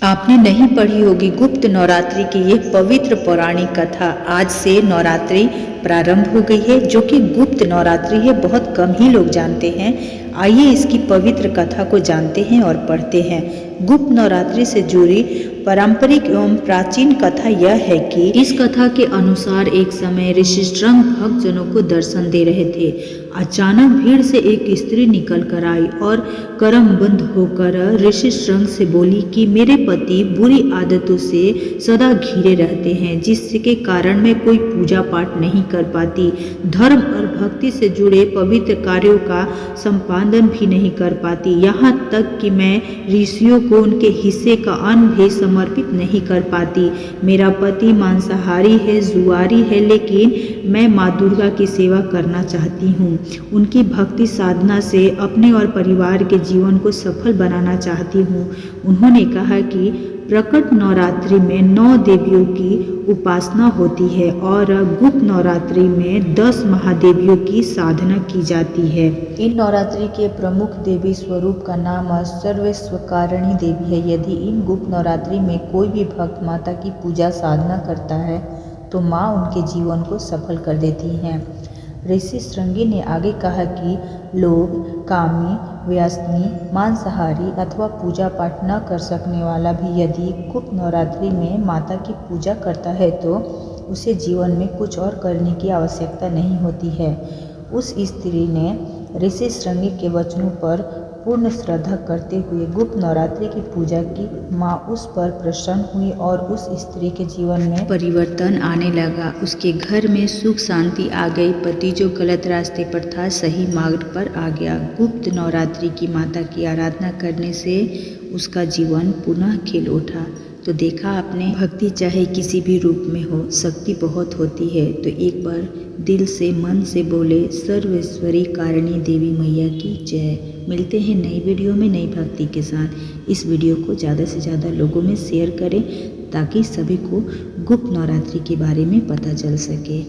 आपने नहीं पढ़ी होगी गुप्त नवरात्रि की ये पवित्र पौराणिक कथा। आज से नवरात्रि प्रारंभ हो गई है, जो कि गुप्त नवरात्रि है, बहुत कम ही लोग जानते हैं। आइए इसकी पवित्र कथा को जानते हैं और पढ़ते हैं। गुप्त नवरात्रि से जुड़ी पारंपरिक एवं प्राचीन कथा यह है कि इस कथा के अनुसार एक समय ऋषि श्रंग भक्तजनों को दर्शन दे रहे थे। अचानक भीड़ से एक स्त्री निकल कर आई और करमबंद होकर ऋषि श्रंग से बोली कि मेरे पति बुरी आदतों से सदा घिरे रहते हैं, जिसके कारण मैं कोई पूजा पाठ नहीं कर पाती, धर्म और भक्ति से जुड़े पवित्र कार्यों का संपादन भी नहीं कर पाती, यहाँ तक कि मैं ऋषियों को उनके हिस्से का अन्न भी समर्पित नहीं कर पाती। मेरा पति मांसाहारी है, जुआरी है, लेकिन मैं माँ दुर्गा की सेवा करना चाहती हूँ। उनकी भक्ति साधना से अपने और परिवार के जीवन को सफल बनाना चाहती हूँ। उन्होंने कहा कि प्रकट नवरात्रि में 9 देवियों की उपासना होती है और गुप्त नवरात्रि में 10 महादेवियों की साधना की जाती है। इन नवरात्रि के प्रमुख देवी स्वरूप का नाम सर्वस्वकारिणी देवी है। यदि इन गुप्त नवरात्रि में कोई भी भक्त माता की पूजा साधना करता है तो माँ उनके जीवन को सफल कर देती हैं। ऋषि श्रृंगी ने आगे कहा कि लोग कामी, व्यसनी, मांसाहारी अथवा पूजा पाठ न कर सकने वाला भी यदि गुप्त नवरात्रि में माता की पूजा करता है तो उसे जीवन में कुछ और करने की आवश्यकता नहीं होती है। उस स्त्री ने ऋषि श्रृंगी के वचनों पर पूर्ण श्रद्धा करते हुए गुप्त नवरात्रि की पूजा की। माँ उस पर प्रसन्न हुई और उस स्त्री के जीवन में परिवर्तन आने लगा। उसके घर में सुख शांति आ गई। पति जो गलत रास्ते पर था सही मार्ग पर आ गया। गुप्त नवरात्रि की माता की आराधना करने से उसका जीवन पुनः खिल उठा। तो देखा आपने, भक्ति चाहे किसी भी रूप में हो, शक्ति बहुत होती है। तो एक बार दिल से मन से बोले सर्वेश्वरी कारिणी देवी मैया की जय। मिलते हैं नई वीडियो में नई भक्ति के साथ। इस वीडियो को ज़्यादा से ज़्यादा लोगों में शेयर करें ताकि सभी को गुप्त नवरात्रि के बारे में पता चल सके।